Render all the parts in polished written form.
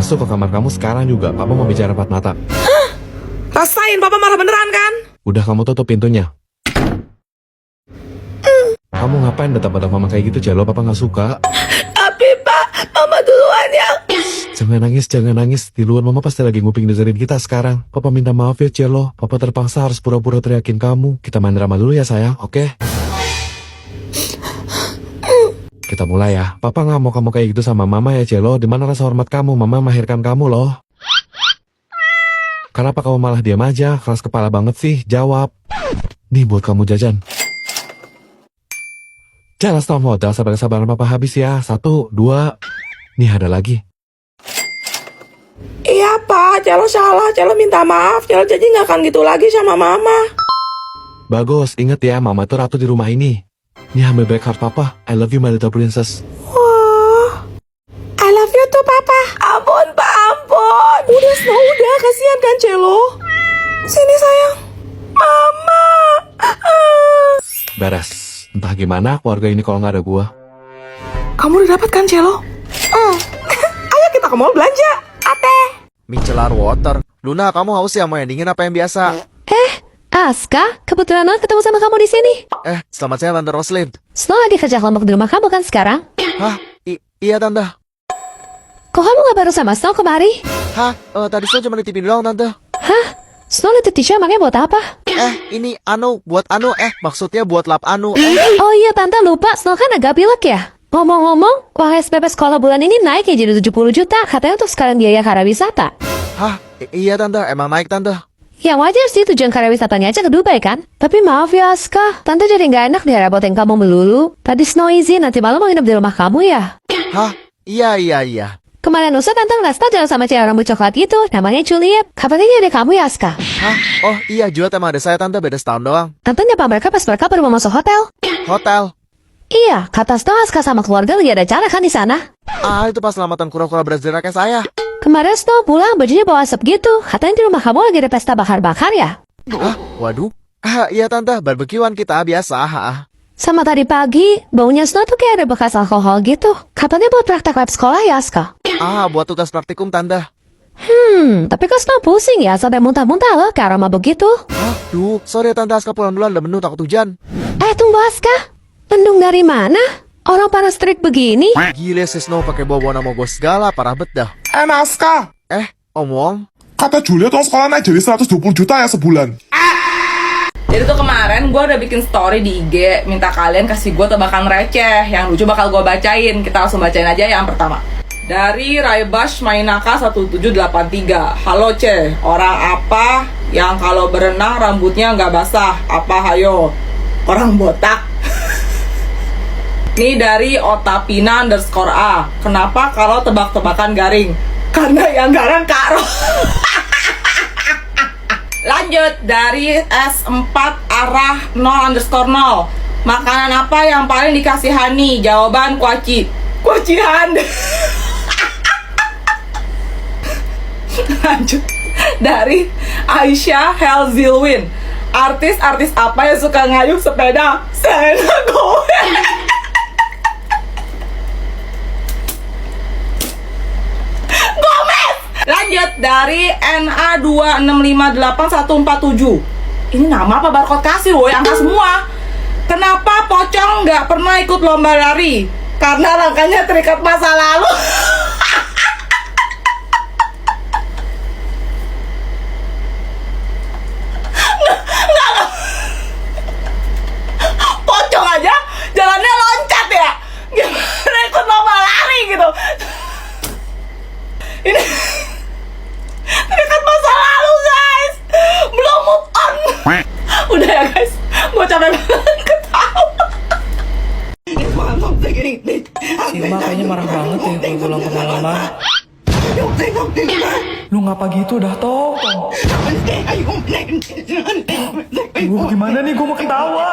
Masuk ke kamar kamu sekarang juga. Papa mau bicara empat mata. Rasain, papa marah beneran kan? Udah kamu tutup pintunya. Kamu ngapain betap-betap mama kayak gitu, Celo? Papa gak suka. Tapi pak, mama duluan ya. Jangan nangis. Di luar mama pasti lagi nguping dengerin kita sekarang. Papa minta maaf ya, Celo. Papa terpaksa harus pura-pura teriakin kamu. Kita main drama dulu ya, sayang, oke? Kita mulai ya. Papa gak mau kamu kayak gitu sama mama ya, Celo. Dimana rasa hormat kamu? Mama melahirkan kamu loh. Kenapa kamu malah diam aja? Keras kepala banget sih. Jawab. Nih buat kamu jajan. Jangan stop modal, sabar-sabaran papa habis ya. 1, 2. Nih ada lagi. Iya pak, Celo salah, Celo minta maaf. Celo jadi gak akan gitu lagi sama mama. Bagus, inget ya, mama tuh ratu di rumah ini. Nih ambil back heart papa. I love you my little princess. Wah, I love you too papa. Ampun pak, ampun. Udah Snow, udah, kasihan kan Celo. Sini sayang. Mama. Beres. Entah gimana keluarga ini kalau nggak ada gua. Kamu udah dapat kan Celo? Ayo kita ke mall belanja. Ate. Micellar water. Luna, kamu haus ya? Mau yang dingin apa yang biasa? Aska, kebetulan aku ketemu sama kamu di sini. Selamat siang Tante Roslyn. Snow lagi kerja kelompok di rumah kamu kan sekarang? Hah? Iya Tante. Kok kamu gak baru sama Snow kemari? Hah? Tadi Snow cuma nitipin doang Tante. Hah? Snow nitip tisu emangnya buat apa? Ini buat maksudnya buat lap Oh iya tante lupa, Snow kan agak pilek ya. Ngomong-ngomong, uang SPP sekolah bulan ini naik ya jadi 70 juta. Katanya untuk sekalian biaya karya wisata. Hah? Iya Tante, emang naik Tante. Yang wajar sih tujuan karya wisatanya aja ke Dubai kan. Tapi maaf ya Aska, tante jadi gak enak direpotin kamu melulu. Tadi Snow izin nanti malam mau nginep di rumah kamu ya. Hah? Iya. Kemarin lusa tante ngeliat Snow jalan sama cewek rambut coklat gitu, namanya Juliet. Kapan ini ada kamu ya Aska? Hah? Oh iya, Juliet emang ada saya Tante, beda setahun doang. Tante nyapa mereka pas mereka baru mau masuk hotel. Hotel? Iya, kata Snow Aska sama keluarga lagi ada acara kan di sana. Itu pas selamatan kura-kura Brazil kayak saya. Kemarin Snow pulang bajunya bawa asap gitu. Katanya di rumah kamu lagi ada pesta bakar-bakar ya? Hah? Waduh. Iya Tante, barbekyuan kita biasa. Sama tadi pagi, baunya Snow tuh kayak ada bekas alkohol gitu. Katanya buat praktek web sekolah ya Aska? Buat tugas praktikum Tante. Tapi kok Snow pusing ya sampai muntah-muntah loh ke aroma begitu. Duh, sorry ya Tante, Aska pulang duluan, udah menu takut hujan. Tunggu Aska. Mendung dari mana? Orang panas terik begini? Gila si Snow pakai bawa nama gue segala, parah bet dah. Naskah, Omong. kata Julia tuh sekolah naik jadi 120 juta ya sebulan. Jadi tuh kemarin gue udah bikin story di IG, minta kalian kasih gue tebakan receh. Yang lucu bakal gue bacain. Kita langsung bacain aja yang pertama. Dari Raibash Mainaka 1783. Halo Ce, orang apa yang kalau berenang rambutnya nggak basah? Apa hayo? Orang botak. Nih dari Otapina_A. Kenapa kalau tebak-tebakan garing? Karena yang garang Kak Ro. Lanjut dari S4 arah 0_0. Makanan apa yang paling dikasihani? Jawaban kuaci. Kuacian. Lanjut dari Aisyah Helzilwin. Artis-artis apa yang suka ngayuh sepeda? Selena Gomez. Lanjut dari NA2658147. Ini nama apa barcode kasih woy, angka semua. Kenapa pocong nggak pernah ikut lomba lari? Karena rangkanya terikat masa lalu. Nggak. Pocong aja jalannya loncat ya. Gimana ikut lomba lari gitu? Ini terikat masa lalu guys. Belum move on. Udah ya guys, gue capek banget ketawa. Si Emak kayaknya marah banget ya kalau pulang pengalaman. Lu ngapa gitu dah tong? Gue gimana nih, gue mau ketawa.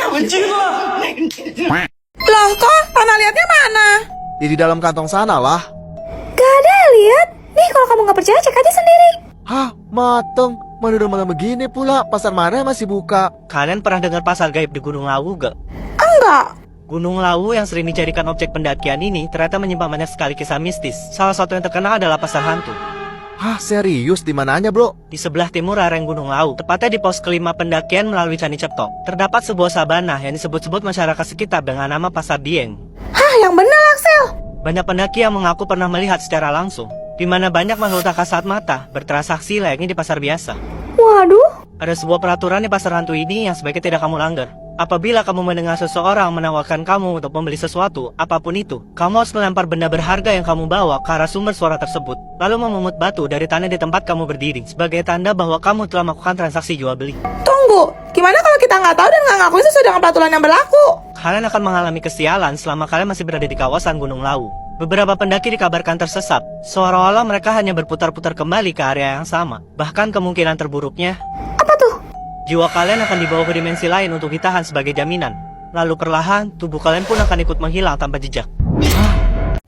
Anjir lah. Loh kok tanah liatnya mana? Di dalam kantong sana lah. Gak ada lihat. Nih kalau kamu gak percaya cek aja sendiri. Hah, mateng. Mana udah malam begini pula, pasar mana masih buka? Kalian pernah dengar pasar gaib di Gunung Lawu gak? Enggak. Gunung Lawu yang sering dijadikan objek pendakian ini ternyata menyimpan banyak sekali kisah mistis. Salah satu yang terkenal adalah pasar hantu. Hah, serius? Di mananya, bro? Di sebelah timur lereng Gunung Lawu, tepatnya di pos kelima pendakian melalui Candi Ceptok, terdapat sebuah sabana yang disebut-sebut masyarakat sekitar dengan nama Pasar Dieng. Hah, yang benar Axel. Banyak pendaki yang mengaku pernah melihat secara langsung, di mana banyak makhluk tak kasat mata bertransaksi layaknya di pasar biasa. Waduh. Ada sebuah peraturan di pasar hantu ini yang sebaiknya tidak kamu langgar. Apabila kamu mendengar seseorang menawarkan kamu untuk membeli sesuatu, apapun itu, kamu harus melempar benda berharga yang kamu bawa ke arah sumber suara tersebut, lalu memungut batu dari tanah di tempat kamu berdiri, sebagai tanda bahwa kamu telah melakukan transaksi jual beli. Tunggu, gimana kalau kita nggak tahu dan nggak ngakuin sesuai dengan peraturan yang berlaku? Kalian akan mengalami kesialan selama kalian masih berada di kawasan Gunung Lawu. Beberapa pendaki dikabarkan tersesat, seolah-olah mereka hanya berputar-putar kembali ke area yang sama. Bahkan kemungkinan terburuknya, Apa tuh? jiwa kalian akan dibawa ke dimensi lain untuk ditahan sebagai jaminan. Lalu perlahan, tubuh kalian pun akan ikut menghilang tanpa jejak.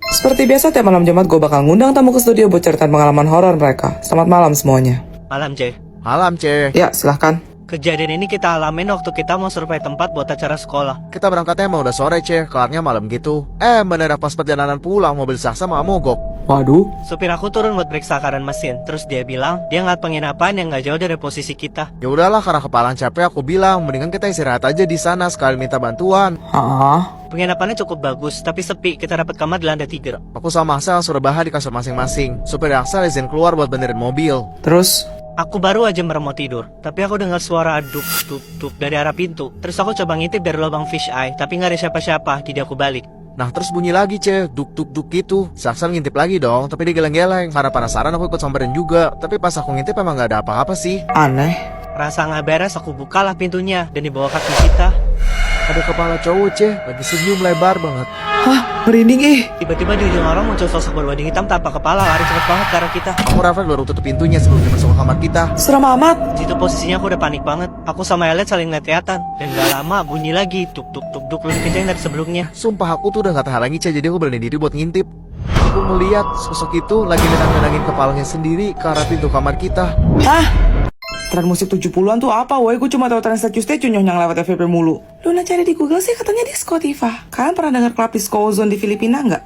Seperti biasa tiap malam Jumat gue bakal ngundang tamu ke studio buat ceritain pengalaman horor mereka. Selamat malam semuanya. Malam, Jay. Malam, Ce. Ya, silahkan. Kejadian ini kita alamin waktu kita mau survei tempat buat acara sekolah. Kita berangkatnya emang udah sore, Ce. Kelarnya malam gitu. Mendadak pas perjalanan pulang, mobil saksa malah mogok. Waduh, Supir aku turun buat periksa keadaan mesin. Terus dia bilang, dia ngeliat penginapan yang gak jauh dari posisi kita. Ya udahlah, karena kepalang capek aku bilang, mendingan kita istirahat aja di sana sekali minta bantuan. Penginapannya cukup bagus, tapi sepi. Kita dapat kamar di lantai 3. Aku sama Axel suruh bahan di kasur masing-masing. Supir Axel izin keluar buat benerin mobil. terus? Aku baru aja meremot tidur, tapi aku dengar suara duk dari arah pintu. Terus aku coba ngintip dari lubang fish eye, tapi nggak ada siapa-siapa. Jadi aku balik. Nah terus bunyi lagi, Ce. Duk gitu. Si Axel ngintip lagi dong, tapi dia geleng-geleng. Karena penasaran aku ikut samperin juga. Tapi pas aku ngintip emang gak ada apa-apa sih. Aneh. Rasa nggak beres, aku bukalah pintunya dan di bawah kaki kita Ada kepala cowok, Ce. Lagi senyum lebar banget. Hah, merinding ih. tiba-tiba di ujung orang muncul sosok berwajah hitam tanpa kepala lari cepet banget ke arah kita. Aku refleks baru tutup pintunya sebelum dia masuk ke kamar kita. Seram amat. Di situ posisinya aku udah panik banget. Aku sama Elliot saling lihat-lihatan dan gak lama bunyi lagi duk lebih kencang dari sebelumnya. Sumpah aku tuh udah gak tahan lagi, Ce. Jadi aku berani diri buat ngintip. Aku melihat sosok itu lagi menang-menangin kepalanya sendiri ke arah pintu kamar kita. Hah? Tren musik 70-an tuh apa woy? Gue cuma tahu tren statue yang lewat FVP mulu. Luna cari di Google sih katanya di Spotify. Kalian pernah dengar klub disco zone di Filipina nggak?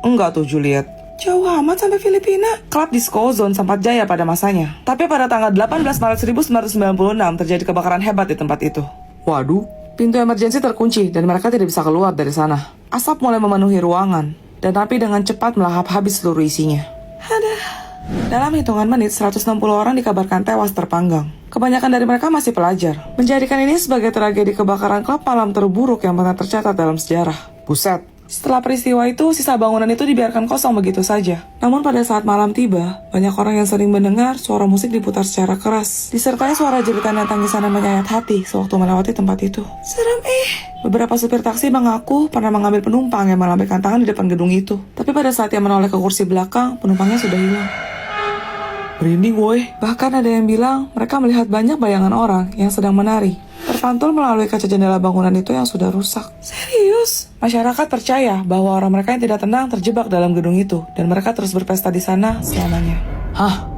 Enggak tuh Juliet. Jauh amat sampai Filipina. Klub disco zone sempat jaya pada masanya. Tapi pada tanggal 18 Maret 1996 terjadi kebakaran hebat di tempat itu. Waduh, pintu emergensi terkunci dan mereka tidak bisa keluar dari sana. Asap mulai memenuhi ruangan dan api dengan cepat melahap habis seluruh isinya. Dalam hitungan menit, 160 orang dikabarkan tewas terpanggang. Kebanyakan dari mereka masih pelajar, menjadikan ini sebagai tragedi kebakaran klub malam terburuk yang pernah tercatat dalam sejarah. Buset. Setelah peristiwa itu, sisa bangunan itu dibiarkan kosong begitu saja. Namun pada saat malam tiba, banyak orang yang sering mendengar suara musik diputar secara keras, disertai suara jeritan dan tangisan yang menyayat hati sewaktu melewati tempat itu. Serem Beberapa supir taksi mengaku pernah mengambil penumpang yang melambaikan tangan di depan gedung itu. Tapi pada saat ia menoleh ke kursi belakang, penumpangnya sudah hilang. Merinding woy. Bahkan ada yang bilang mereka melihat banyak bayangan orang yang sedang menari, terpantul melalui kaca jendela bangunan itu yang sudah rusak. Serius? Masyarakat percaya bahwa orang mereka yang tidak tenang terjebak dalam gedung itu, dan mereka terus berpesta di sana selamanya. Hah?